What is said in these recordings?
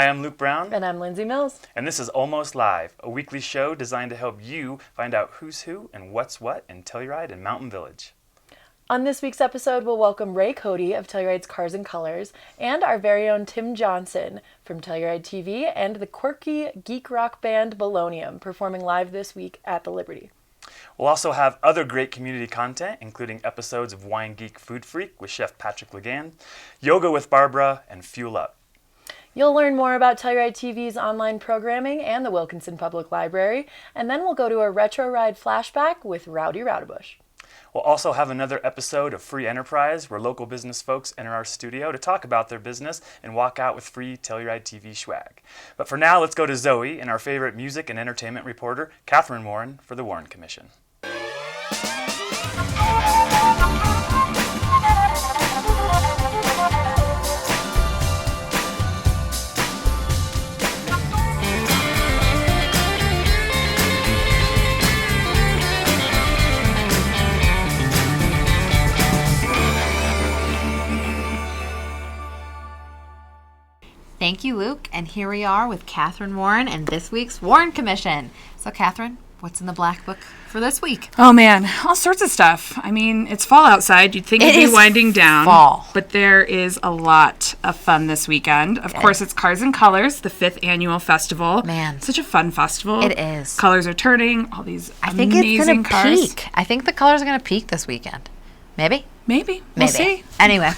am Luke Brown. And I'm Lindsay Mills. And this is Almost Live, a weekly show designed to help you find out who's who and what's what in Telluride and Mountain Village. On this week's episode, we'll welcome Ray Cody of Telluride's Cars and Colors and our very own Tim Johnson from Telluride TV and the quirky geek rock band Bolonium performing live this week at the Liberty. We'll also have other great community content, including episodes of Wine Geek Food Freak with Chef Patrick Legan, Yoga with Barbara, and Fuel Up. You'll learn more about Telluride TV's online programming and the Wilkinson Public Library, and then we'll go to a retro ride flashback with Rowdy Rowdybush. We'll also have another episode of Free Enterprise, where local business folks enter our studio to talk about their business and walk out with free Telluride TV swag. But for now, let's go to Zoe and our favorite music and entertainment reporter, Catherine Warren, for the Warren Commission. Thank you, Luke. And here we are with Catherine Warren and this week's Warren Commission. So, Catherine, what's in the black book for this week? Oh, man. All sorts of stuff. I mean, it's fall outside. You'd think it'd be winding down. Fall. But there is a lot of fun this weekend. Of course, it's Cars and Colors, the 5th annual festival. Man. Such a fun festival. It is. Colors are turning. All these I think amazing it's going to cars. peak. I think the colors are going to peak this weekend. Maybe? Maybe. We'll see. Anyway.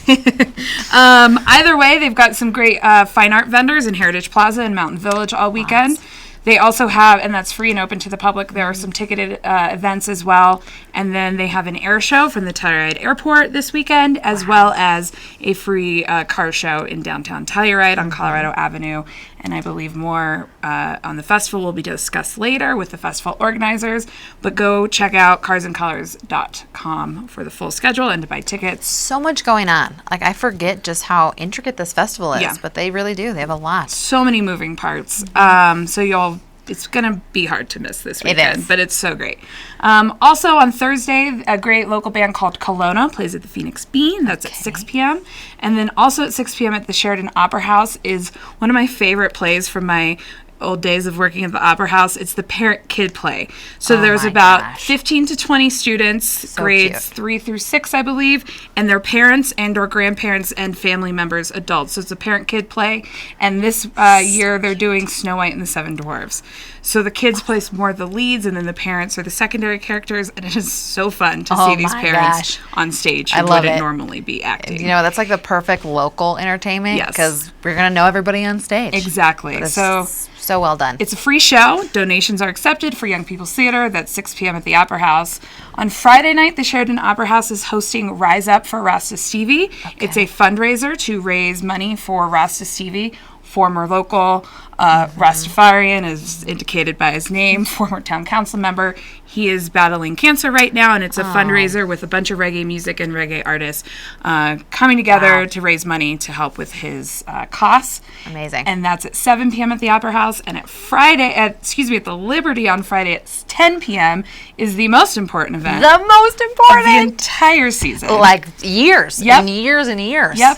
Either way, they've got some great fine art vendors in Heritage Plaza and Mountain Village all weekend. Lots. They also have, and that's free and open to the public, there are some ticketed events as well. And then they have an air show from the Telluride Airport this weekend, as well as a free car show in downtown Telluride on Colorado Avenue. And I believe more on the festival will be discussed later with the festival organizers. But go check out carsandcolors.com for the full schedule and to buy tickets. So much going on. Like, I forget just how intricate this festival is, Yeah. but they really do. They have a lot. So many moving parts. It's going to be hard to miss this weekend, is. but it's so great. Also on Thursday, a great local band called Kelowna plays at the Phoenix Bean. That's at 6 p.m. And then also at 6 p.m. at the Sheridan Opera House is one of my favorite plays from my old days of working at the Opera House. It's the Parent-Kid play. So there's about 15 to 20 students, grades 3 through 6, I believe, and their parents and or grandparents and family members, adults. So it's a Parent-Kid play. And this year they're doing Snow White and the Seven Dwarfs. So the kids play more of the leads, and then the parents are the secondary characters, and it is so fun to see these parents on stage who wouldn't normally be acting. You know, that's like the perfect local entertainment. Yes. Because we're going to know everybody on stage. Exactly. So well done. It's a free show. Donations are accepted for Young People's Theater. That's 6 p.m. at the Opera House. On Friday night, the Sheridan Opera House is hosting Rise Up for Rasta Stevie. Okay. It's a fundraiser to raise money for Rasta Stevie, former local Rastafarian, as indicated by his name, former town council member. He is battling cancer right now, and it's a fundraiser with a bunch of reggae music and reggae artists coming together to raise money to help with his costs. Amazing. And that's at 7 p.m. at the Opera House, and at the Liberty on Friday at 10 p.m. is the most important event. The most important of the entire season. Like years. Yep. And years and years. Yep.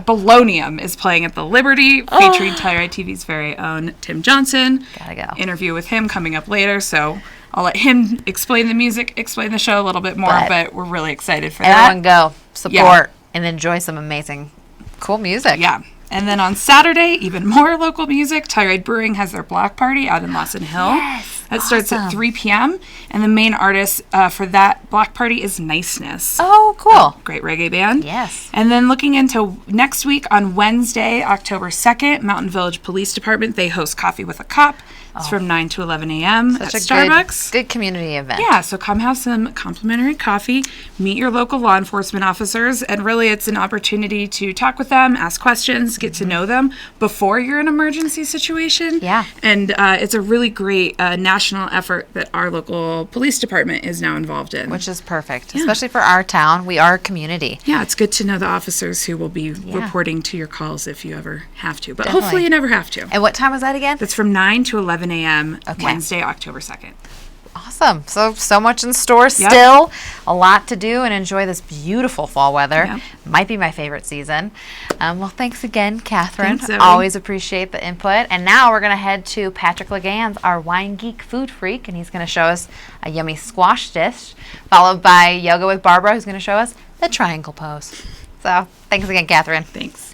Bolonium is playing at the Liberty, featuring Telluride TV's very own Tim Johnson. Gotta go. Interview with him coming up later, so I'll let him explain the music, explain the show a little bit more, but we're really excited for that. Everyone go, support, and enjoy some amazing, cool music. Yeah. And then on Saturday, even more local music. Telluride Brewing has their block party out in Lawson Hill. Yes. That starts at 3 p.m. And the main artist for that block party is Niceness. Oh, cool. Great reggae band. Yes. And then looking into next week on Wednesday, October 2nd, Mountain Village Police Department, they host Coffee with a Cop. It's from 9 to 11 a.m. at Starbucks. Good community event. Yeah, so come have some complimentary coffee, meet your local law enforcement officers, and really it's an opportunity to talk with them, ask questions, get to know them before you're in an emergency situation. Yeah. And it's a really great national effort that our local police department is now involved in. Which is perfect, especially for our town. We are a community. Yeah, it's good to know the officers who will be reporting to your calls if you ever have to. But Definitely. hopefully you never have to. And what time is that again? That's from 9 to 11 a.m. Okay. Wednesday, October 2nd. Awesome. So much in store still. A lot to do and enjoy this beautiful fall weather. Yep. Might be my favorite season. Well, thanks again, Catherine. Thanks, Zoe. Always appreciate the input. And now we're going to head to Patrick Legans, our wine geek food freak, and he's going to show us a yummy squash dish, followed by Yoga with Barbara, who's going to show us the triangle pose. So thanks again, Catherine. Thanks.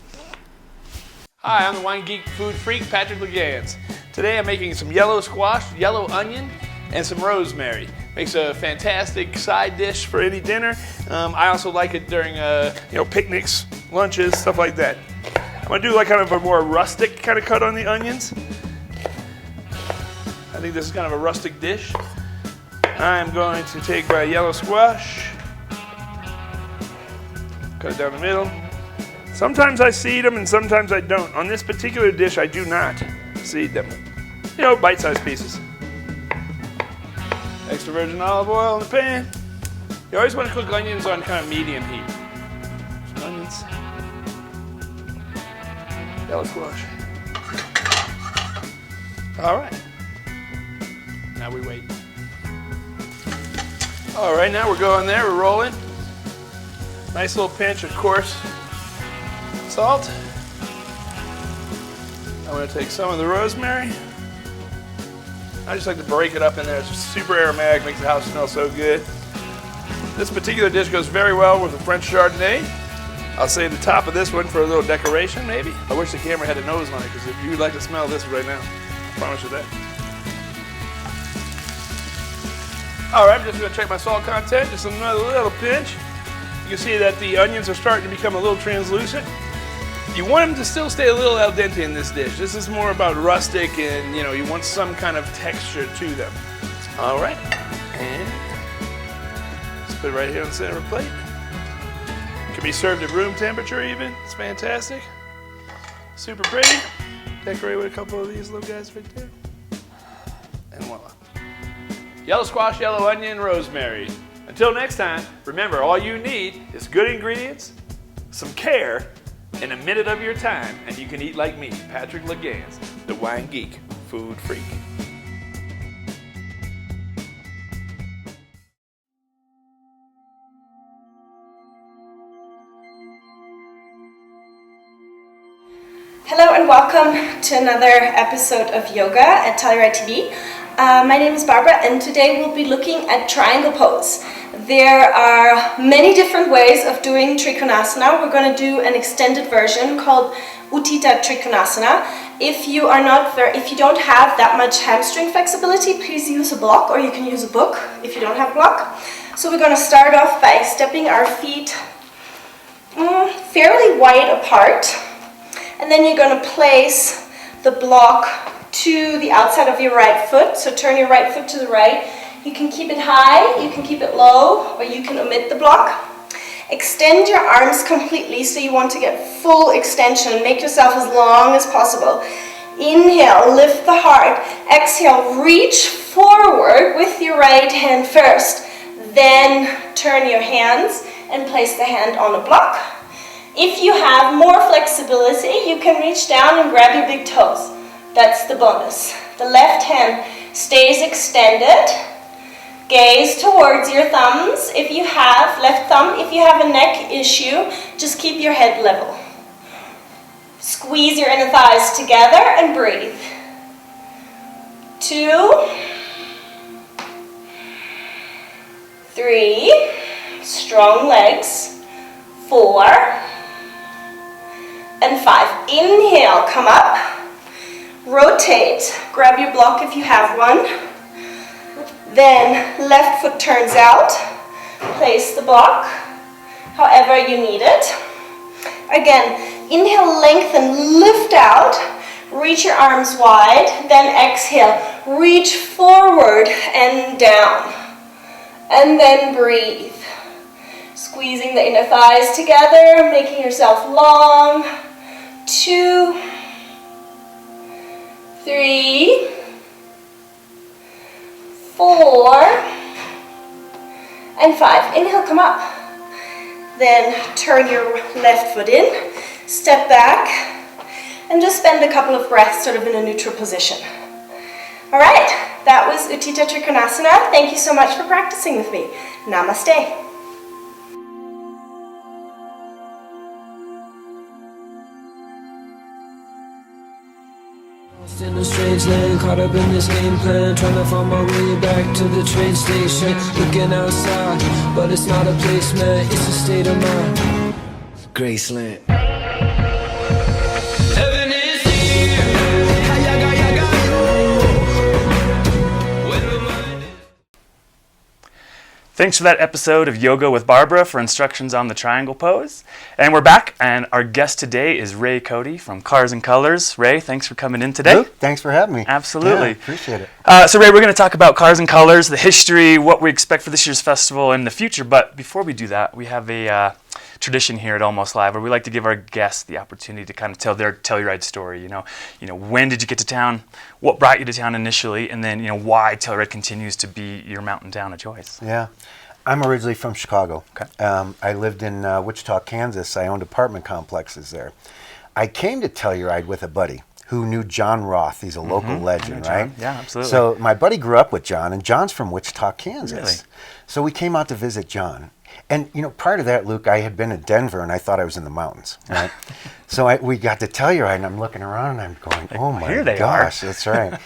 Hi, I'm the wine geek food freak, Patrick Legans. Today I'm making some yellow squash, yellow onion, and some rosemary. Makes a fantastic side dish for any dinner. I also like it during picnics, lunches, stuff like that. I'm gonna do like kind of a more rustic kind of cut on the onions. I think this is kind of a rustic dish. I'm going to take my yellow squash, cut it down the middle. Sometimes I seed them and sometimes I don't. On this particular dish, I do not seed them. Bite-sized pieces. Extra virgin olive oil in the pan. You always want to cook onions on kind of medium heat. Some onions. Yellow squash. All right. Now we wait. All right, now we're going there. We're rolling. Nice little pinch of coarse salt. I'm going to take some of the rosemary. I just like to break it up in there. It's super aromatic, makes the house smell so good. This particular dish goes very well with a French Chardonnay. I'll save the top of this one for a little decoration, maybe. I wish the camera had a nose on it, because if you'd like to smell this right now, I promise you that. All right, I'm just going to check my salt content, just another little pinch. You can see that the onions are starting to become a little translucent. You want them to still stay a little al dente in this dish. This is more about rustic and, you want some kind of texture to them. All right, and let's put it right here on the center of the plate. It can be served at room temperature even. It's fantastic. Super pretty. Decorate with a couple of these little guys right there. And voila. Yellow squash, yellow onion, rosemary. Until next time, remember, all you need is good ingredients, some care, and a minute of your time, and you can eat like me, Patrick Legans, the wine geek food freak. Hello and welcome to another episode of Yoga at Telluride TV. My name is Barbara, and today we'll be looking at triangle pose. There are many different ways of doing Trikonasana. We're going to do an extended version called Utthita Trikonasana. If you don't have that much hamstring flexibility, please use a block, or you can use a book if you don't have a block. So we're going to start off by stepping our feet fairly wide apart, and then you're going to place the block to the outside of your right foot. So turn your right foot to the right. You can keep it high, you can keep it low, or you can omit the block. Extend your arms completely, so you want to get full extension. Make yourself as long as possible. Inhale, lift the heart. Exhale, reach forward with your right hand first. Then turn your hands and place the hand on a block. If you have more flexibility, you can reach down and grab your big toes. That's the bonus. The left hand stays extended. Gaze towards your thumbs. If you have a neck issue, just keep your head level. Squeeze your inner thighs together and breathe. 2, 3, strong legs. 4 and 5. Inhale, come up. Rotate, grab your block if you have one. Then left foot turns out. Place the block however you need it. Again, inhale, lengthen, lift out. Reach your arms wide. Then exhale, reach forward and down. And then breathe. Squeezing the inner thighs together, making yourself long. 2, 3, 4, and 5. Inhale, come up. Then turn your left foot in, step back, and just spend a couple of breaths sort of in a neutral position. All right, That was Utthita Trikonasana. Thank you so much for practicing with me. Namaste. In a strange land, caught up in this game plan, trying to find my way back to the train station. Looking outside, but it's not a place, man, it's a state of mind. Graceland. Heaven is here. Yaga, yaga, yo. When my mind is... Thanks for that episode of Yoga with Barbara for instructions on the triangle pose. And we're back, and our guest today is Ray Cody from Cars and Colors. Ray, thanks for coming in today. Luke, thanks for having me. Absolutely. Yeah, appreciate it. So Ray, we're going to talk about Cars and Colors, the history, what we expect for this year's festival and the future. But before we do that, we have a tradition here at Almost Live where we like to give our guests the opportunity to kind of tell their Telluride story. You know, when did you get to town? What brought you to town initially? And then, why Telluride continues to be your mountain town of choice. Yeah. I'm originally from Chicago. Okay. I lived in Wichita, Kansas. I owned apartment complexes there. I came to Telluride with a buddy who knew John Roth. He's a local legend, right? Yeah, absolutely. So my buddy grew up with John, and John's from Wichita, Kansas. Really? So we came out to visit John. And, prior to that, Luke, I had been in Denver, and I thought I was in the mountains, right? So we got to Telluride, and I'm looking around, and I'm going, oh, my here they gosh, that's right.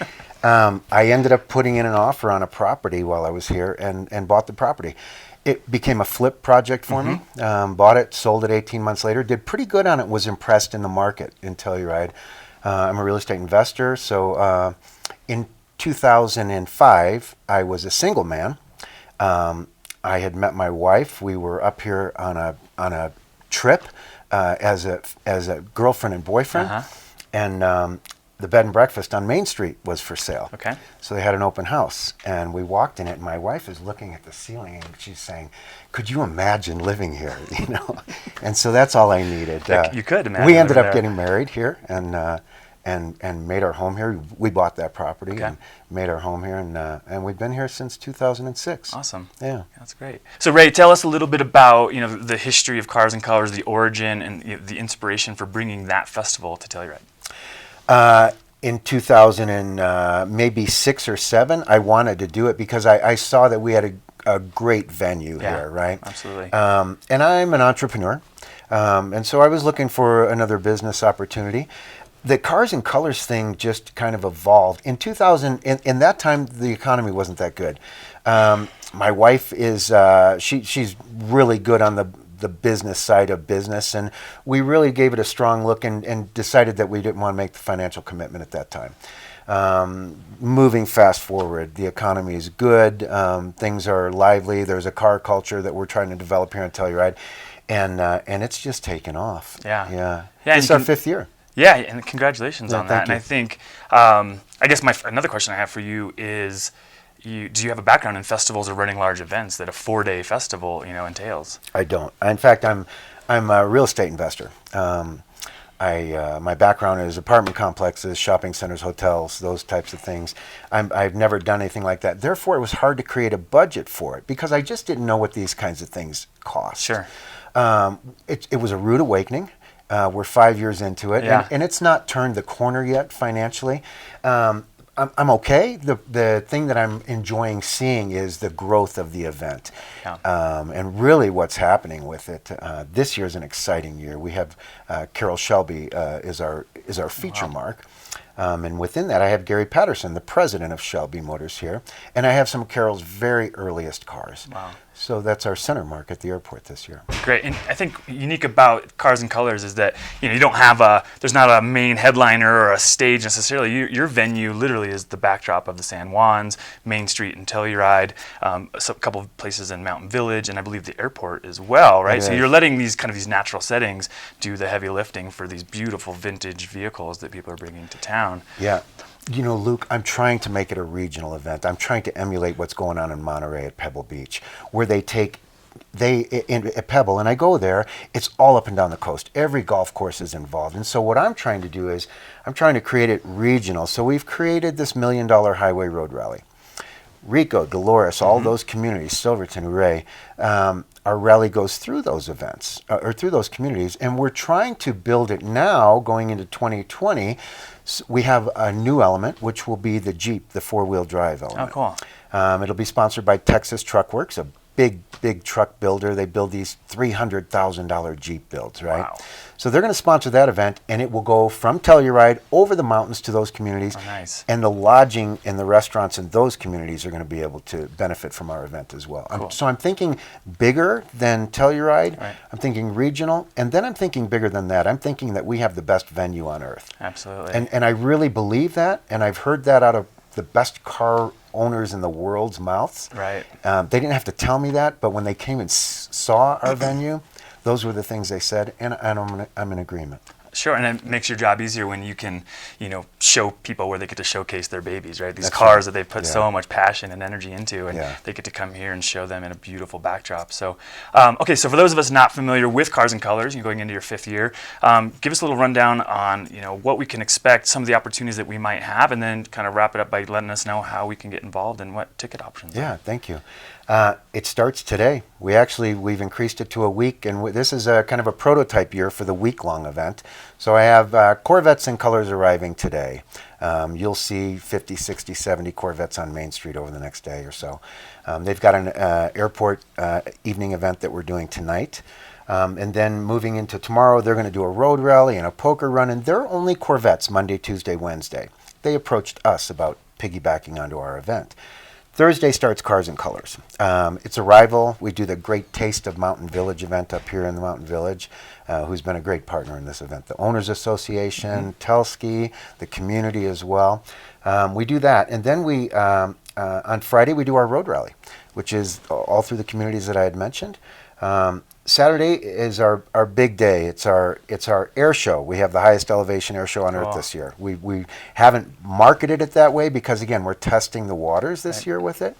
I ended up putting in an offer on a property while I was here and bought the property. It became a flip project for me. Bought it, sold it 18 months later. Did pretty good on it, was impressed in the market in Telluride. I'm a real estate investor, so in 2005, I was a single man. I had met my wife. We were up here on a trip as a girlfriend and boyfriend, and the bed and breakfast on Main Street was for sale. Okay. So they had an open house, and we walked in it, and my wife is looking at the ceiling, and she's saying, "Could you imagine living here?" And so that's all I needed. You could imagine. We ended up there. getting married here, and made our home here. We bought that property and made our home here, and we've been here since 2006. Awesome. Yeah. That's great. So Ray, tell us a little bit about the history of Cars and Colors, the origin, and the inspiration for bringing that festival to Telluride. In 2000 and maybe 6 or 7, I wanted to do it because I saw that we had a great venue here, right? Absolutely. And I'm an entrepreneur, and so I was looking for another business opportunity. The Cars and Colors thing just kind of evolved. In 2000, in that time, the economy wasn't that good. My wife is, she's really good on the business side of business, and we really gave it a strong look and decided that we didn't want to make the financial commitment at that time. Moving fast forward, the economy is good, things are lively, there's a car culture that we're trying to develop here in Telluride, and it's just taken off. Yeah, It's our 5th year. Yeah, and congratulations on that. thank you. And I think, I guess another question I have for you is, do you have a background in festivals or running large events that a 4-day festival, entails? I don't. In fact, I'm a real estate investor. My background is apartment complexes, shopping centers, hotels, those types of things. I've never done anything like that. Therefore, it was hard to create a budget for it because I just didn't know what these kinds of things cost. Sure. It was a rude awakening. We're 5 years into it, Yeah. and it's not turned the corner yet financially. I'm okay. The thing that I'm enjoying seeing is the growth of the event, and really what's happening with it. This year is an exciting year. We have Carol Shelby is our feature mark, and within that I have Gary Patterson, the president of Shelby Motors here, and I have some of Carol's very earliest cars. Wow. So that's our center mark at the airport this year. Great, and I think unique about Cars and Colors is that you don't have there's not a main headliner or a stage necessarily. Your venue literally is the backdrop of the San Juans, Main Street in Telluride, a couple of places in Mountain Village, and I believe the airport as well, right? So you're letting these natural settings do the heavy lifting for these beautiful vintage vehicles that people are bringing to town. Yeah. Luke, I'm trying to make it a regional event. I'm trying to emulate what's going on in Monterey at Pebble Beach, where at Pebble, and I go there, it's all up and down the coast. Every golf course is involved. And so what I'm trying to do is I'm trying to create it regional. So we've created this $1 Million Highway Road Rally. Rico, Dolores, all those communities, Silverton, Ouray, our rally goes through those events, or through those communities, and we're trying to build it now going into 2020. We have a new element, which will be the Jeep, the four-wheel drive element. Oh, cool. It'll be sponsored by Texas Truck Works, a big truck builder. They build these $300,000 Jeep builds, right? Wow. So they're going to sponsor that event, and it will go from Telluride over the mountains to those communities. Oh, nice. And the lodging and the restaurants in those communities are going to be able to benefit from our event as well. Cool. So I'm thinking bigger than Telluride. Right. I'm thinking regional, and then I'm thinking bigger than that. I'm thinking that we have the best venue on earth. Absolutely. And I really believe that, and I've heard that out of the best car owners in the world's mouths. Right. They didn't have to tell me that, but when they came and saw our venue, those were the things they said, and I'm in agreement. Sure, and it makes your job easier when you can, show people where they get to showcase their babies, right? These That's cars right. that they've put Yeah. so much passion and energy into, and Yeah. they get to come here and show them in a beautiful backdrop. So, okay, so for those of us not familiar with Cars and Colors, you're going into your 5th year, give us a little rundown on, what we can expect, some of the opportunities that we might have, and then kind of wrap it up by letting us know how we can get involved and what ticket options are. Yeah, thank you. It starts today. We've increased it to a week, and this is a kind of a prototype year for the week-long event. So I have Corvettes and Colors arriving today. You'll see 50, 60, 70 Corvettes on Main Street over the next day or so. They've got an airport evening event that we're doing tonight. And then moving into tomorrow, they're going to do a road rally and a poker run, and they're only Corvettes Monday, Tuesday, Wednesday. They approached us about piggybacking onto our event. Thursday starts Cars and Colors. It's a rival. We do the Great Taste of Mountain Village event up here in the Mountain Village, who's been a great partner in this event. The Owners Association, Telski, the community as well. We do that. And then on Friday, we do our road rally, which is all through the communities that I had mentioned. Saturday is our big day. It's our air show. We have the highest elevation air show on earth this year. We haven't marketed it that way because, again, we're testing the waters this year with it.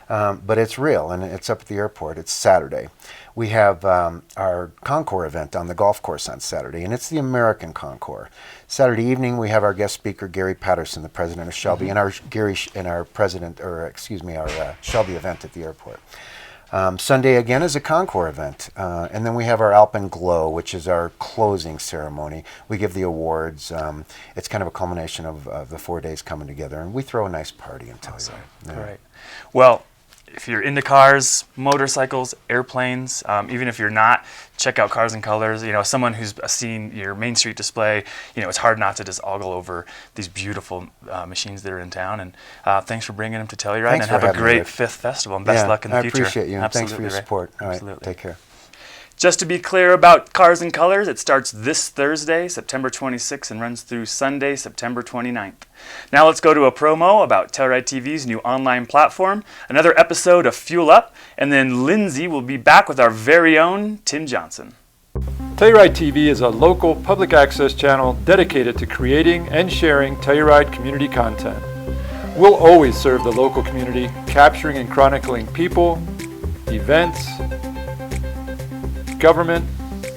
But it's real, and it's up at the airport. It's Saturday. We have our Concours event on the golf course on Saturday, and it's the American Concours. Saturday evening, we have our guest speaker, Gary Patterson, the president of Shelby, and our Shelby event at the airport. Sunday again is a Concours event, and then we have our Alpen Glow, which is our closing ceremony. We give the awards. It's kind of a culmination of the 4 days coming together, and we throw a nice party and tell you. Great. Well, if you're into cars, motorcycles, airplanes, even if you're not, check out Cars and Colors. Someone who's seen your Main Street display, it's hard not to just ogle over these beautiful machines that are in town. And thanks for bringing them to Telluride, Thanks and have for a having me, great Rick. 5th festival, and best luck in the future. I appreciate you. Absolutely, Thanks for your Ray. support. All right, Absolutely. take care. Just to be clear about Cars and Colors, it starts this Thursday, September 26th, and runs through Sunday, September 29th. Now let's go to a promo about Telluride TV's new online platform, another episode of Fuel Up, and then Lindsay will be back with our very own Tim Johnson. Telluride TV is a local public access channel dedicated to creating and sharing Telluride community content. We'll always serve the local community, capturing and chronicling people, events, government,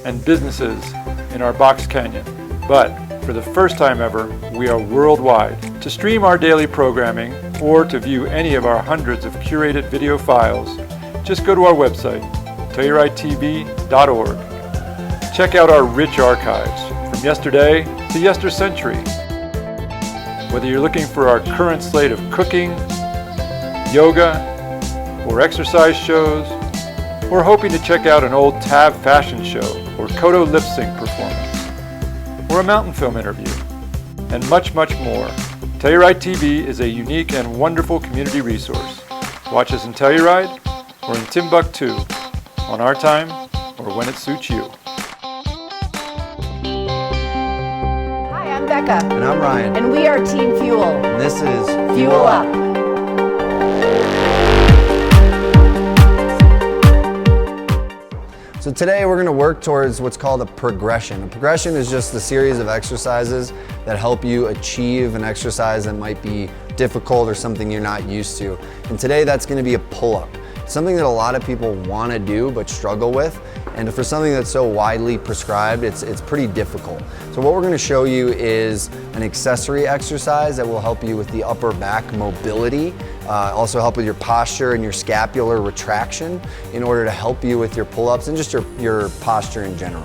and businesses in our box canyon. But for the first time ever, we are worldwide. To stream our daily programming or to view any of our hundreds of curated video files, just go to our website, TellurideTV.org. Check out our rich archives from yesterday to yestercentury. Whether you're looking for our current slate of cooking, yoga, or exercise shows, or hoping to check out an old Tab fashion show or Kodo lip sync performance, or a mountain film interview, and much, much more, Telluride TV is a unique and wonderful community resource. Watch us in Telluride or in Timbuktu, on our time or when it suits you. Hi, I'm Becca. And I'm Ryan. And we are Team Fuel. And this is Fuel Up. So today we're going to work towards what's called a progression. A progression is just a series of exercises that help you achieve an exercise that might be difficult or something you're not used to. And today that's going to be a pull-up. Something that a lot of people want to do but struggle with. And for something that's so widely prescribed, it's pretty difficult. So what we're going to show you is an accessory exercise that will help you with the upper back mobility, also help with your posture and your scapular retraction in order to help you with your pull-ups and just your posture in general.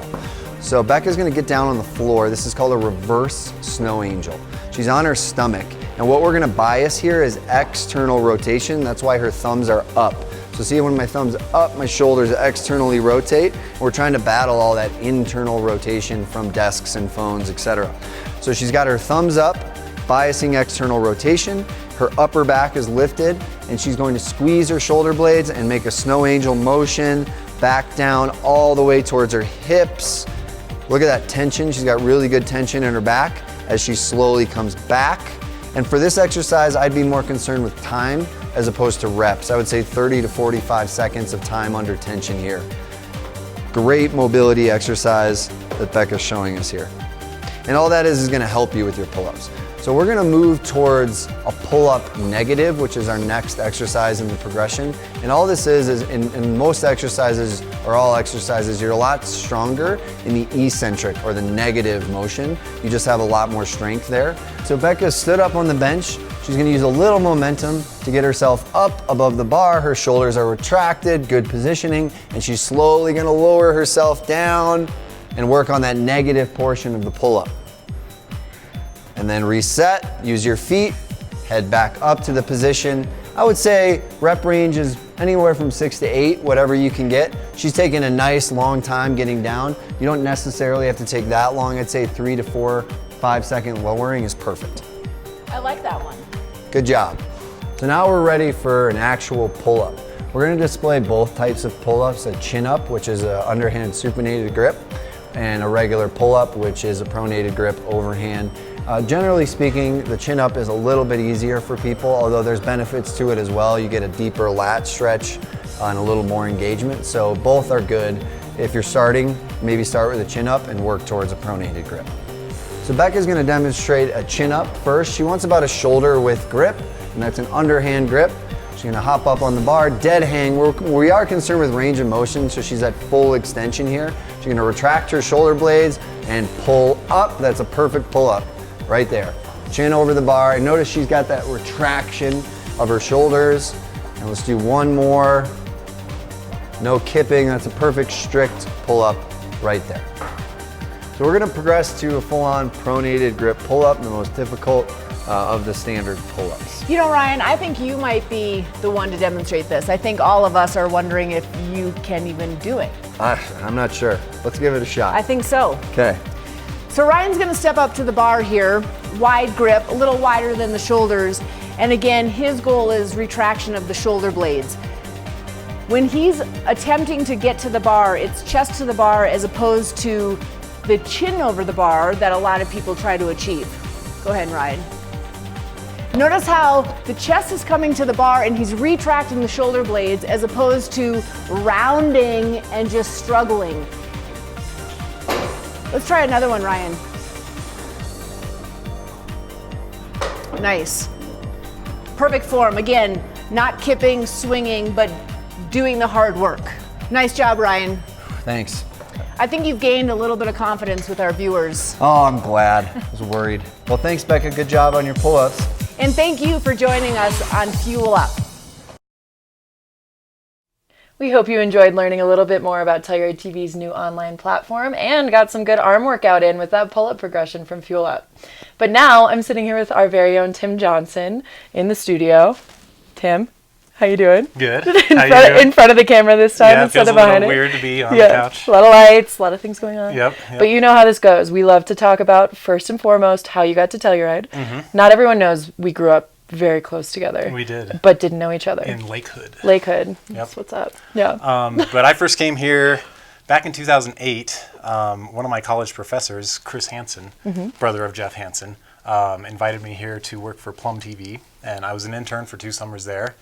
So Becca's going to get down on the floor. This is called a reverse snow angel. She's on her stomach, and what we're going to bias here is external rotation. That's why her thumbs are up. So see, when my thumb's up, my shoulders externally rotate. We're trying to battle all that internal rotation from desks and phones, etc. So she's got her thumbs up, biasing external rotation. Her upper back is lifted, and she's going to squeeze her shoulder blades and make a snow angel motion, back down all the way towards her hips. Look at that tension. She's got really good tension in her back as she slowly comes back. And for this exercise, I'd be more concerned with time as opposed to reps. I would say 30 to 45 seconds of time under tension here. Great mobility exercise that Becca's showing us here. And all that is gonna help you with your pull-ups. So we're gonna move towards a pull-up negative, which is our next exercise in the progression. And all this is in most exercises, or all exercises, you're a lot stronger in the eccentric or the negative motion. You just have a lot more strength there. So Becca stood up on the bench. She's gonna use a little momentum to get herself up above the bar. Her shoulders are retracted, good positioning, and she's slowly gonna lower herself down and work on that negative portion of the pull-up. And then reset, use your feet, head back up to the position. I would say rep range is anywhere from 6 to 8, whatever you can get. She's taking a nice long time getting down. You don't necessarily have to take that long. I'd say 3 to 4, 5 second lowering is perfect. I like that one. Good job. So now we're ready for an actual pull-up. We're gonna display both types of pull-ups, a chin-up, which is an underhand supinated grip, and a regular pull-up, which is a pronated grip overhand. Generally speaking, the chin up is a little bit easier for people, although there's benefits to it as well. You get a deeper lat stretch and a little more engagement, so both are good. If you're starting, maybe start with a chin up and work towards a pronated grip. So Becca's gonna demonstrate a chin up first. She wants about a shoulder width grip, and that's an underhand grip. She's gonna hop up on the bar, dead hang. We are concerned with range of motion, so she's at full extension here. She's gonna retract her shoulder blades and pull up. That's a perfect pull up. Right there, chin over the bar, and notice she's got that retraction of her shoulders. And let's do one more. No kipping, that's a perfect strict pull-up right there. So we're gonna progress to a full-on pronated grip pull-up, the most difficult of the standard pull-ups. You know, Ryan, I think you might be the one to demonstrate this. I think all of us are wondering if you can even do it. I'm not sure. Let's give it a shot. I think so. Okay. So Ryan's gonna step up to the bar here, wide grip, a little wider than the shoulders. And again, his goal is retraction of the shoulder blades. When he's attempting to get to the bar, it's chest to the bar as opposed to the chin over the bar that a lot of people try to achieve. Go ahead, Ryan. Notice how the chest is coming to the bar and he's retracting the shoulder blades as opposed to rounding and just struggling. Let's try another one, Ryan. Nice. Perfect form. Again, not kipping, swinging, but doing the hard work. Nice job, Ryan. Thanks. I think you've gained a little bit of confidence with our viewers. Oh, I'm glad. I was worried. Well, thanks, Becca. Good job on your pull-ups. And thank you for joining us on Fuel Up. We hope you enjoyed learning a little bit more about Telluride TV's new online platform and got some good arm workout in with that pull-up progression from Fuel Up. But now I'm sitting here with our very own Tim Johnson in the studio. Tim, how you doing? Good. In front of the camera this time Yeah, it instead feels of a little behind it. weird to be on the couch. A lot of lights, a lot of things going on. Yep. But you know how this goes. We love to talk about, first and foremost, how you got to Telluride. Mm-hmm. Not everyone knows we grew up very close together. We did. But didn't know each other. In Lakehood. Lakehood. That's what's up. Yeah. But I first came here back in 2008. One of my college professors, Chris Hansen, brother of Jeff Hansen, invited me here to work for Plum TV. And I was an intern for 2 summers there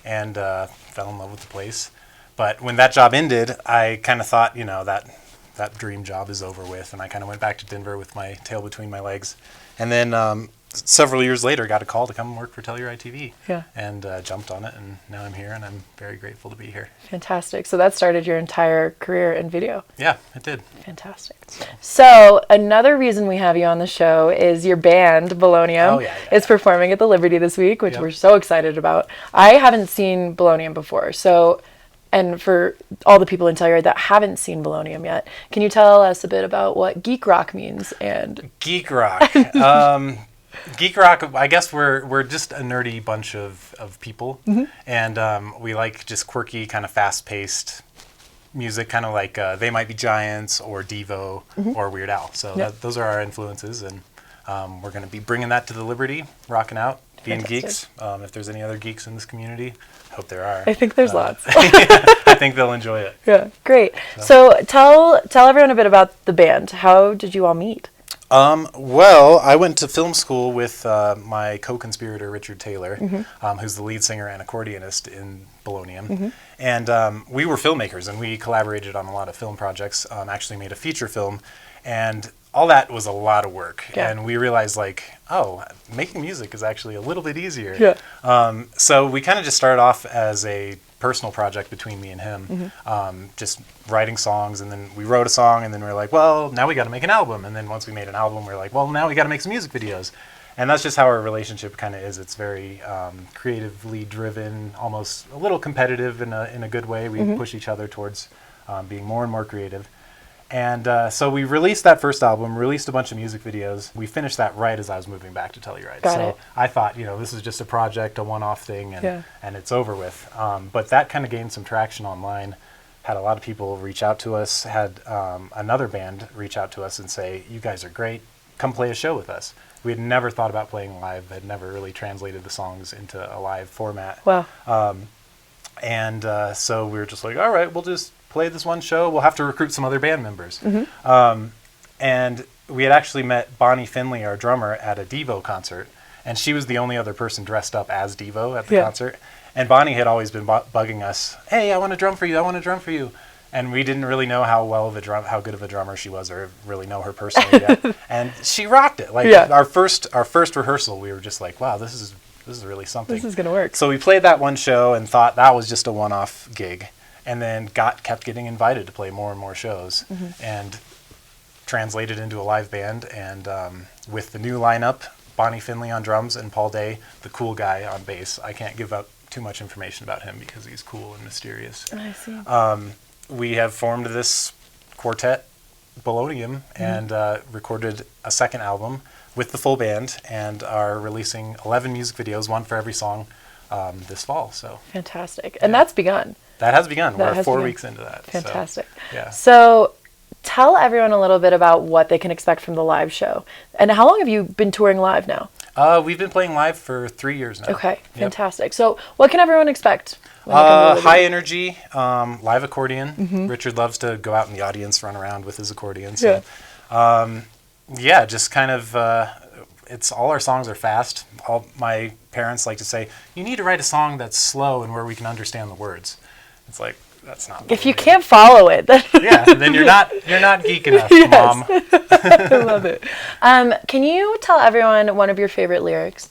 and fell in love with the place. But when that job ended, I kind of thought, you know, that dream job is over with. And I kind of went back to Denver with my tail between my legs. And then several years later, got a call to come work for Telluride TV. Yeah. And jumped on it, and now I'm here, and I'm very grateful to be here. Fantastic. So that started your entire career in video. Yeah, it did. Fantastic. So another reason we have you on the show is your band, Bolonium, is performing at the Liberty this week, which we're so excited about. I haven't seen Bolonium before, so... And for all the people in Telluride that haven't seen Bolonium yet, can you tell us a bit about what geek rock means? And geek rock, geek rock. I guess we're just a nerdy bunch of people, and we like just quirky, kind of fast-paced music, kind of like They Might Be Giants or Devo or Weird Al. So those are our influences, and we're going to be bringing that to the Liberty, rocking out, being geeks. If there's any other geeks in this community, I hope there are. I think there's lots. I think they'll enjoy it. Yeah, great. So tell everyone a bit about the band. How did you all meet? Well, I went to film school with my co-conspirator, Richard Taylor, who's the lead singer and accordionist in Bolonium. And we were filmmakers, and we collaborated on a lot of film projects, actually made a feature film. And all that was a lot of work. Yeah. And we realized, like, oh, making music is actually a little bit easier. So we kind of just started off as a personal project between me and him, just writing songs, and then we wrote a song, and then we were like, well, now we got to make an album. And then once we made an album, we were like, well, now we got to make some music videos. And that's just how our relationship kind of is. It's very creatively driven, almost a little competitive in a good way. We push each other towards being more and more creative. And so we released that first album, released a bunch of music videos. We finished that right as I was moving back to Telluride. So I thought, this is just a project, a one-off thing, and it's over with. But that kind of gained some traction online. Had a lot of people reach out to us. Had another band reach out to us and say, you guys are great. Come play a show with us. We had never thought about playing live. Had never really translated the songs into a live format. Wow. So we were just like, all right, we'll just play this one show. We'll have to recruit some other band members. And we had actually met Bonnie Finley, our drummer, at a Devo concert, and she was the only other person dressed up as Devo at the concert. And Bonnie had always been bugging us, hey, I want to drum for you, I want to drum for you. And we didn't really know how good of a drummer she was, or really know her personally yet. And she rocked it. Like our first rehearsal, we were just like, wow, this is really something. This is gonna work. So we played that one show and thought that was just a one-off gig. And then kept getting invited to play more and more shows, and translated into a live band. And with the new lineup, Bonnie Finley on drums and Paul Day, the cool guy, on bass. I can't give out too much information about him because he's cool and mysterious. I see. We have formed this quartet, Bolonium, and recorded a second album with the full band, and are releasing 11 music videos, one for every song, this fall. So fantastic. And that's begun. That has begun. We're 4 weeks into that. Fantastic. So, yeah. So tell everyone a little bit about what they can expect from the live show. And how long have you been touring live now? We've been playing live for 3 years now. Okay, fantastic. So what can everyone expect? High energy, live accordion. Richard loves to go out in the audience, run around with his accordion. So, just kind of, it's all our songs are fast. All my parents like to say, you need to write a song that's slow and where we can understand the words. It's like, that's not. If you can't follow it, then then you're not geek enough, Mom. I love it. Can you tell everyone one of your favorite lyrics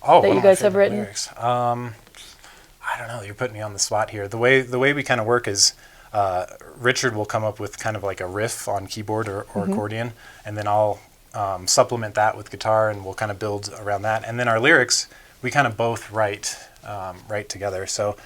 that you guys have written? Lyrics. I don't know. You're putting me on the spot here. The way we kind of work is Richard will come up with kind of like a riff on keyboard or accordion, and then I'll supplement that with guitar, and we'll kind of build around that. And then our lyrics, we kind of both write together. So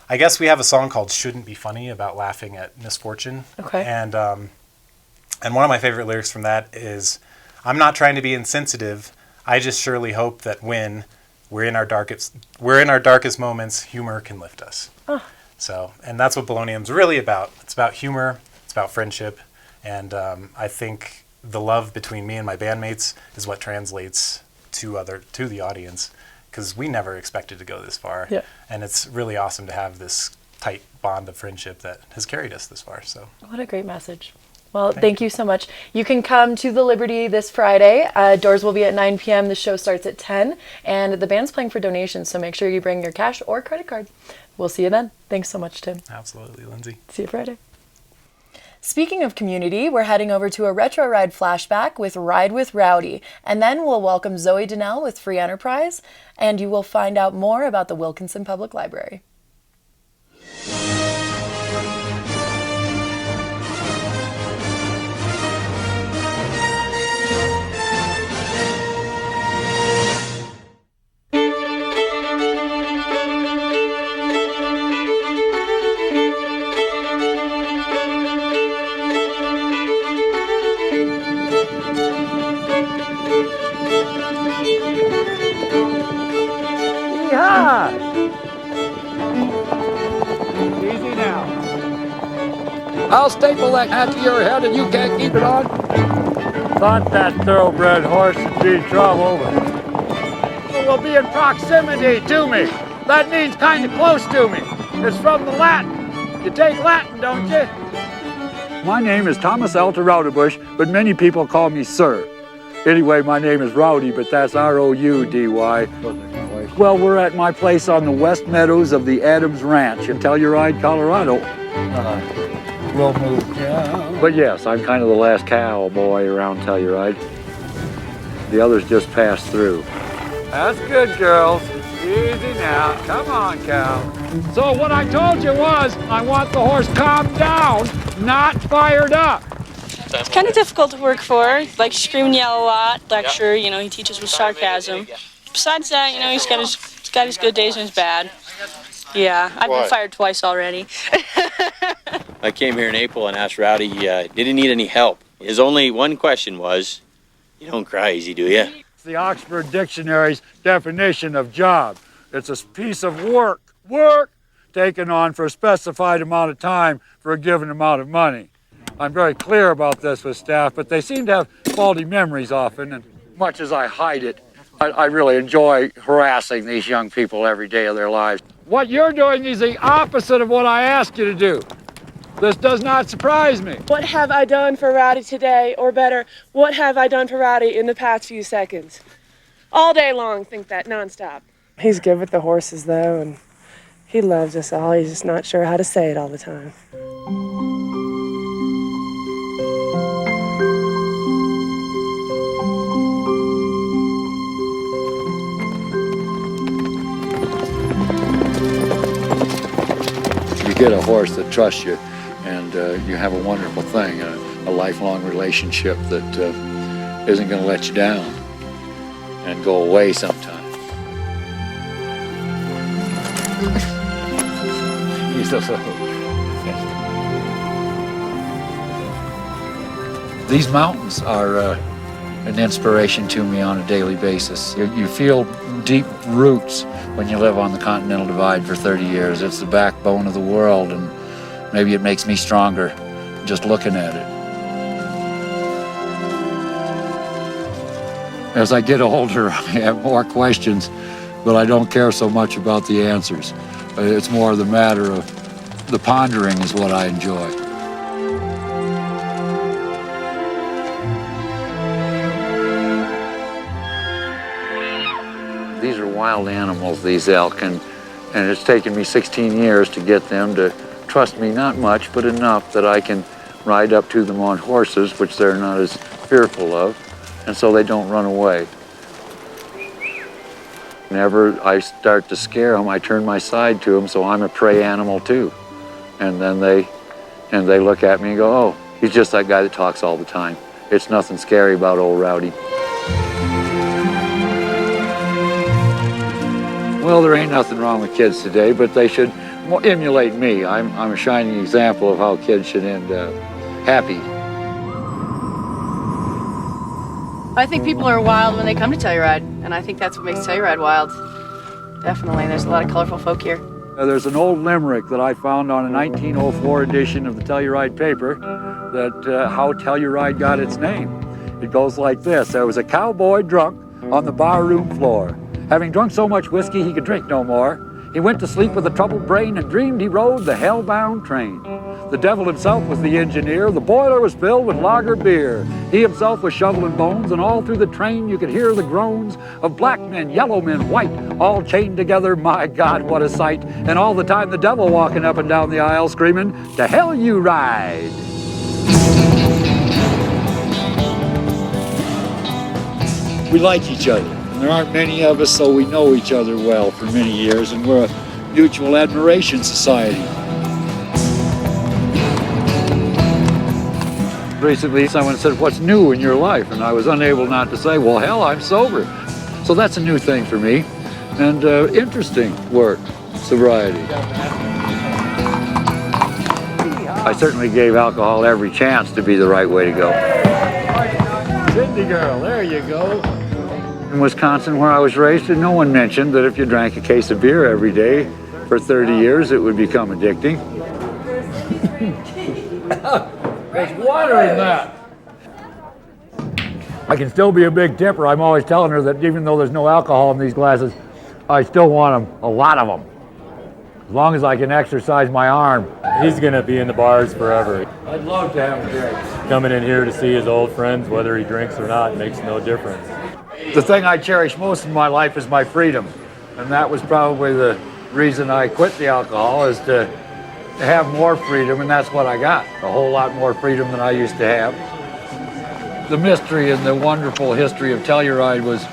I guess we have a song called "Shouldn't Be Funny" about laughing at misfortune. Okay. And one of my favorite lyrics from that is, "I'm not trying to be insensitive. I just surely hope that when we're in our darkest moments, humor can lift us." Oh. So, and that's what Bolonium's really about. It's about humor. It's about friendship, and I think the love between me and my bandmates is what translates to the audience, because we never expected to go this far. Yeah. And it's really awesome to have this tight bond of friendship that has carried us this far. So what a great message. Well, thank you so much. You can come to the Liberty this Friday. Doors will be at 9 p.m. The show starts at 10, and the band's playing for donations, so make sure you bring your cash or credit card. We'll see you then. Thanks so much, Tim. Absolutely, Lindsay. See you Friday. Speaking of community, we're heading over to a retro ride flashback with Ride with Rowdy, and then we'll welcome Zoe Donnell with Free Enterprise, and you will find out more about the Wilkinson Public Library. Easy now. I'll staple that hat to your head and you can't keep it on. Thought that thoroughbred horse would be trouble, but it will be in proximity to me. That means kind of close to me. It's from the Latin. You take Latin, don't you? My name is Thomas Alta Rowdybush, but many people call me Sir. Anyway, my name is Rowdy, but that's R-O-U-D-Y. Well, we're at my place on the West Meadows of the Adams Ranch in Telluride, Colorado. We'll move down. But yes, I'm kind of the last cowboy around Telluride. The others just passed through. That's good, girls. Easy now. Come on, cow. So what I told you was, I want the horse calmed down, not fired up. It's kind of difficult to work for. Like scream and yell a lot, lecture, you know, he teaches with sarcasm. Besides that, you know, he's got his good days and his bad. Yeah, I've been fired twice already. I came here in April and asked Rowdy, did he need any help? His only one question was, you don't cry easy, do you? It's the Oxford Dictionary's definition of job. It's a piece of work taken on for a specified amount of time for a given amount of money. I'm very clear about this with staff, but they seem to have faulty memories often, and much as I hide it, I really enjoy harassing these young people every day of their lives. What you're doing is the opposite of what I asked you to do. This does not surprise me. What have I done for Rowdy today? Or better, what have I done for Rowdy in the past few seconds? All day long, think that, nonstop. He's good with the horses, though, and he loves us all. He's just not sure how to say it all the time. You get a horse that trusts you, and you have a wonderful thing, a lifelong relationship that isn't going to let you down and go away sometime. These mountains are an inspiration to me on a daily basis. You feel deep roots when you live on the Continental Divide for 30 years. It's the backbone of the world, and maybe it makes me stronger just looking at it. As I get older, I have more questions, but I don't care so much about the answers. It's more the matter of the pondering is what I enjoy. These are wild animals, these elk, and it's taken me 16 years to get them to trust me, not much, but enough that I can ride up to them on horses, which they're not as fearful of, and so they don't run away. Whenever I start to scare them, I turn my side to them, so I'm a prey animal too. And then they look at me and go, oh, he's just that guy that talks all the time. It's nothing scary about old Rowdy. Well, there ain't nothing wrong with kids today, but they should emulate me. I'm a shining example of how kids should end happy. I think people are wild when they come to Telluride, and I think that's what makes Telluride wild. Definitely, there's a lot of colorful folk here. There's an old limerick that I found on a 1904 edition of the Telluride paper that how Telluride got its name. It goes like this: there was a cowboy drunk on the barroom floor. Having drunk so much whiskey he could drink no more, he went to sleep with a troubled brain and dreamed he rode the hell-bound train. The devil himself was the engineer, the boiler was filled with lager beer. He himself was shoveling bones, and all through the train you could hear the groans of black men, yellow men, white, all chained together. My God, what a sight. And all the time the devil walking up and down the aisle screaming, "To hell you ride!" we like each other. And there aren't many of us, so we know each other well for many years, and we're a mutual admiration society. Recently, someone said, "What's new in your life?" And I was unable not to say, "Well, hell, I'm sober." So that's a new thing for me, and interesting work, sobriety. I certainly gave alcohol every chance to be the right way to go. Cindy girl, there you go. In Wisconsin, where I was raised, no one mentioned that if you drank a case of beer every day for 30 years, it would become addicting. There's water in that. I can still be a big tipper. I'm always telling her that even though there's no alcohol in these glasses, I still want them, a lot of them. As long as I can exercise my arm. He's going to be in the bars forever. I'd love to have a drink. Coming in here to see his old friends, whether he drinks or not, makes no difference. The thing I cherish most in my life is my freedom. And that was probably the reason I quit the alcohol, is to have more freedom, and that's what I got. A whole lot more freedom than I used to have. The mystery and the wonderful history of Telluride was,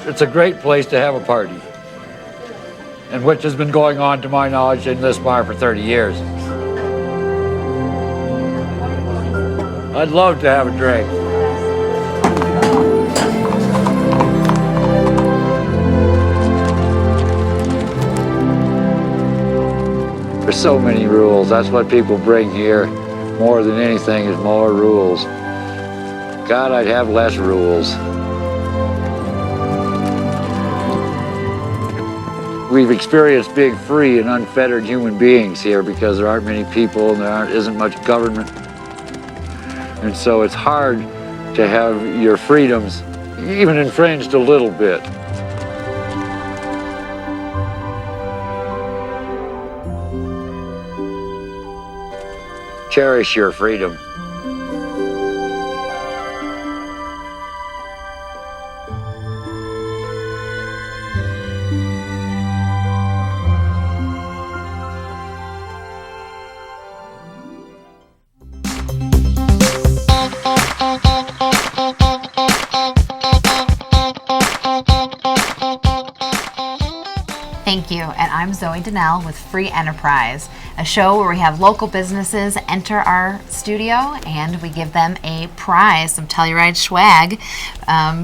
it's a great place to have a party, and which has been going on, to my knowledge, in this bar for 30 years. I'd love to have a drink. There's so many rules. That's what people bring here. More than anything is more rules. God, I'd have less rules. We've experienced being free and unfettered human beings here because there aren't many people and isn't much government. And so it's hard to have your freedoms even infringed a little bit. Cherish your freedom. Thank you, and I'm Zoe Donnell with Free Enterprise, a show where we have local businesses enter our studio and we give them a prize, some Telluride swag,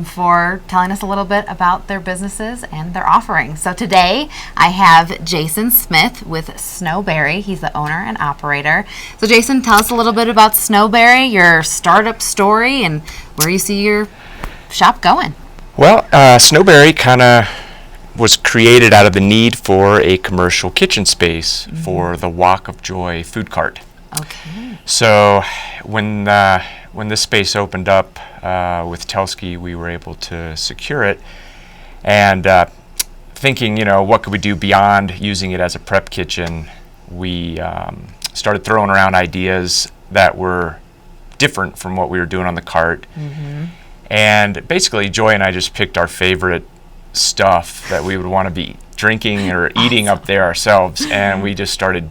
for telling us a little bit about their businesses and their offerings. So today I have Jason Smith with Snowberry. He's the owner and operator. So Jason, tell us a little bit about Snowberry, your startup story, and where you see your shop going. Well, Snowberry kind of was created out of the need for a commercial kitchen space for the Walk of Joy food cart. Okay. So when this space opened up with Telsky, we were able to secure it, and thinking, what could we do beyond using it as a prep kitchen, we started throwing around ideas that were different from what we were doing on the cart. And basically, Joy and I just picked our favorite stuff that we would want to be drinking or eating up there ourselves, and we just started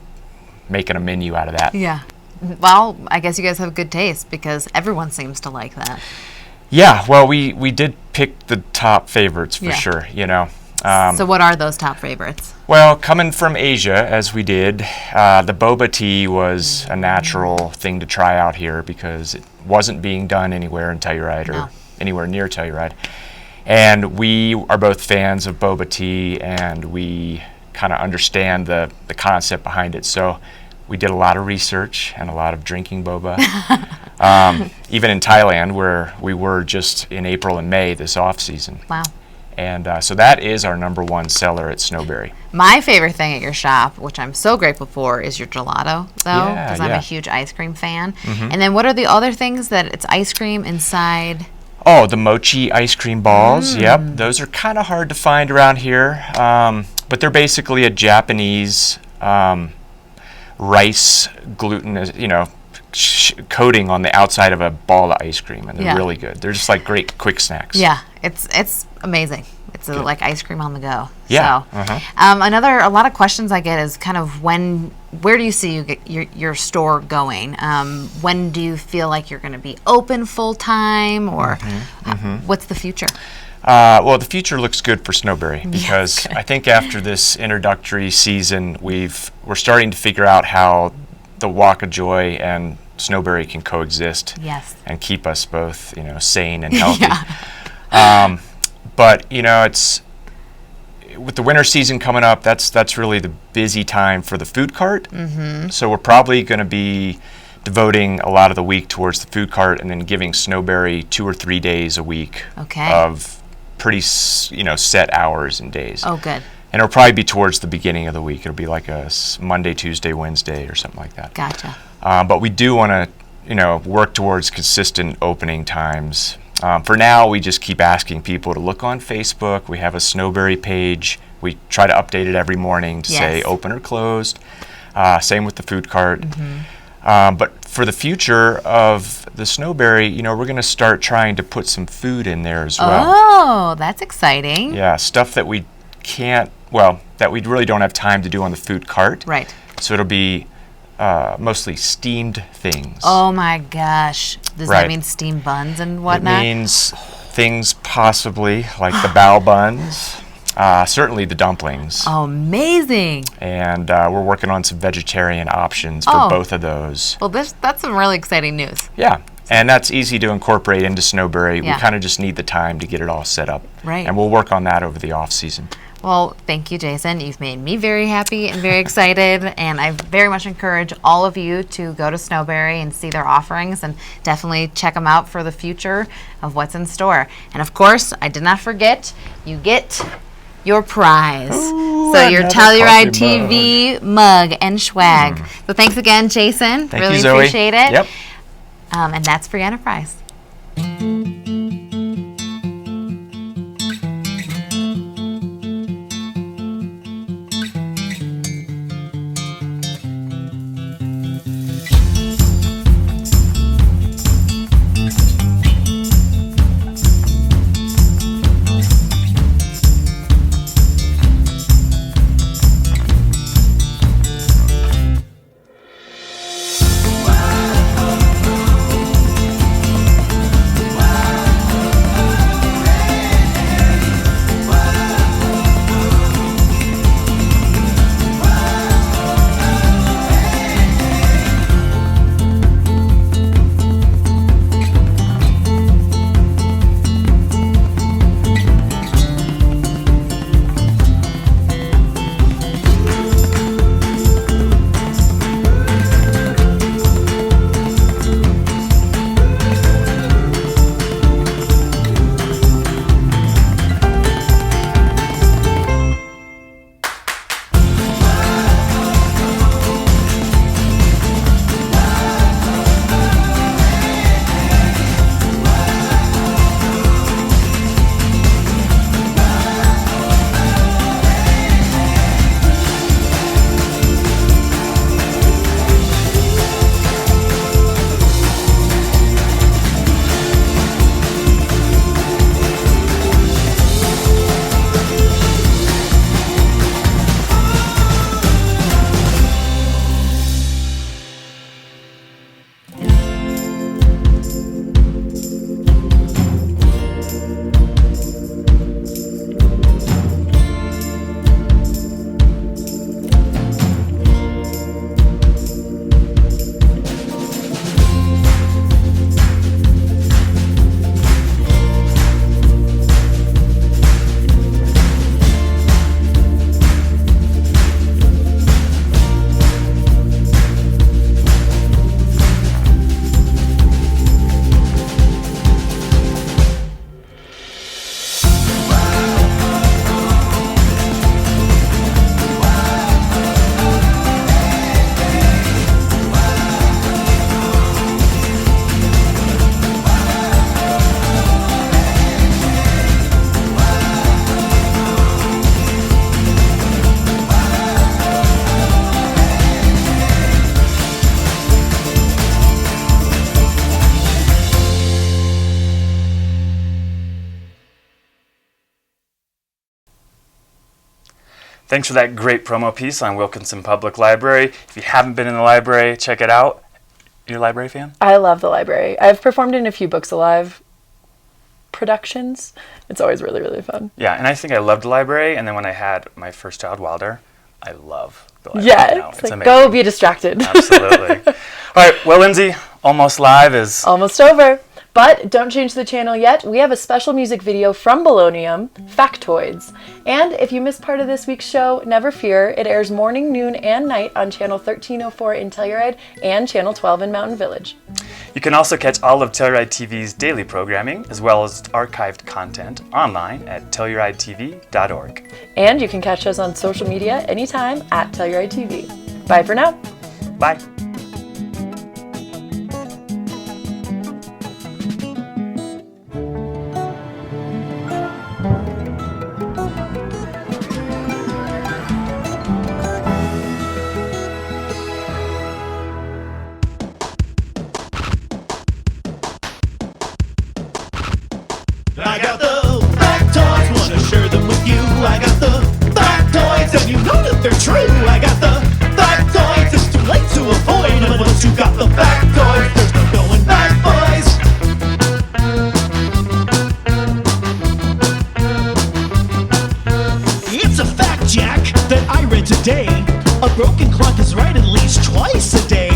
making a menu out of that. Yeah. Well, I guess you guys have good taste because everyone seems to like that. Yeah, well, we did pick the top favorites for sure, So what are those top favorites? Well, coming from Asia, as we did, the boba tea was a natural thing to try out here because it wasn't being done anywhere in Telluride or anywhere near Telluride. And we are both fans of boba tea, and we kind of understand the concept behind it. So we did a lot of research and a lot of drinking boba. Even in Thailand, where we were just in April and May this off season. Wow. And so that is our #1 seller at Snowberry. My favorite thing at your shop, which I'm so grateful for, is your gelato, though, because I'm a huge ice cream fan. And then what are the other things that it's ice cream inside? Oh, the mochi ice cream balls. Yep, those are kind of hard to find around here, but they're basically a Japanese rice gluten, coating on the outside of a ball of ice cream, and they're really good. They're just like great quick snacks. Yeah, it's amazing. It's like ice cream on the go. Yeah. So, a lot of questions I get is kind of where do you see your store going? When do you feel like you're going to be open full time, or what's the future? Well, the future looks good for Snowberry because I think after this introductory season, we're starting to figure out how the Walk of Joy and Snowberry can coexist. Yes. And keep us both, sane and healthy. But it's with the winter season coming up. That's really the busy time for the food cart. So we're probably going to be devoting a lot of the week towards the food cart, and then giving Snowberry 2 or 3 days a week of pretty set hours and days. Oh, good. And it'll probably be towards the beginning of the week. It'll be like a Monday, Tuesday, Wednesday, or something like that. Gotcha. But we do want to, work towards consistent opening times. For now, we just keep asking people to look on Facebook. We have a Snowberry page. We try to update it every morning to say open or closed. Same with the food cart. But for the future of the Snowberry, we're going to start trying to put some food in there as well. Oh, that's exciting. Yeah, stuff that we that we really don't have time to do on the food cart. Right. So it'll be mostly steamed things. Oh my gosh. Does that mean steamed buns and whatnot? It means things possibly like the bao buns, certainly the dumplings. Oh, amazing. And we're working on some vegetarian options for both of those. Well, that's some really exciting news. Yeah. And that's easy to incorporate into Snowberry. Yeah. We kind of just need the time to get it all set up. Right. And we'll work on that over the off season. Well, thank you, Jason. You've made me very happy and very excited, and I very much encourage all of you to go to Snowberry and see their offerings, and definitely check them out for the future of what's in store. And of course, I did not forget, you get your prize. So your Telluride TV mug and swag. So thanks again, Jason. Thank really you, Zoe. appreciate it. Yep. And that's Free Enterprise. Thanks for that great promo piece on Wilkinson Public Library. If you haven't been in the library, check it out. You a library fan? I love the library. I've performed in a few Books Alive productions. It's always really, really fun. Yeah, and I think I loved the library, and then when I had my first child, Wilder, I love the library. Yeah, it's like, amazing. go be distracted. Absolutely. All right, well, Lindsay, Almost Live is almost over. But don't change the channel yet. We have a special music video from Bolonium, Factoids. And if you missed part of this week's show, never fear. It airs morning, noon, and night on channel 1304 in Telluride and channel 12 in Mountain Village. You can also catch all of Telluride TV's daily programming, as well as archived content, online at TellurideTV.org. And you can catch us on social media anytime at Telluride TV. Bye for now. Bye. I got the factoids, wanna share them with you. I got the factoids, and you know that they're true. I got the factoids, it's too late to avoid them. Once you got the factoids, there's no going back, boys. It's a fact, Jack, that I read today. A broken clock is right at least twice a day.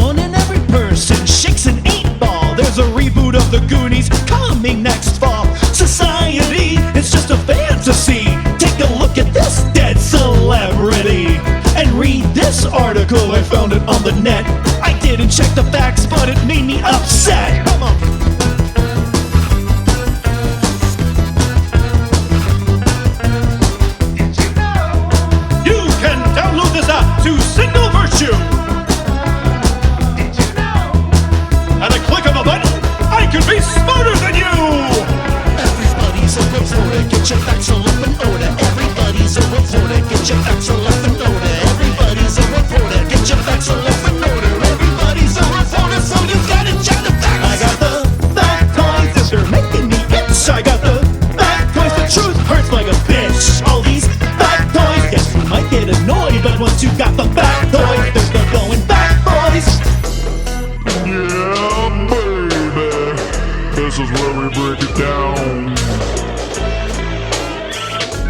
One in every person shakes an 8-ball. There's a reboot of the Goonies coming next fall. Society, it's just a fantasy. Take a look at this dead celebrity and read this article. I found it on the net. I didn't check the facts, but it made me upset. Come on. You can download this app to Signal Virtue. At a click of a button, I can be smarter than you! Everybody's a reporter, get your facts all up in order. Everybody's a reporter, get your facts all up in order. Everybody's a reporter, get your facts all up in order. Everybody's a reporter, so you gotta check the facts. I got the factoids, and they're making me itch. I got the factoids, the truth hurts like a bitch. All these factoids, yes, you might get annoyed, but once you got the factoids, there's no going back, boys. Yeah, baby, this is where we break it down.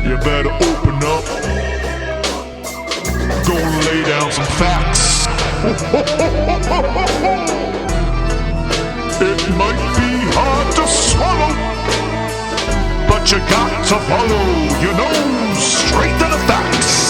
You better open up, go and lay down some facts. It might be hard to swallow, but you got to follow, straight to the facts.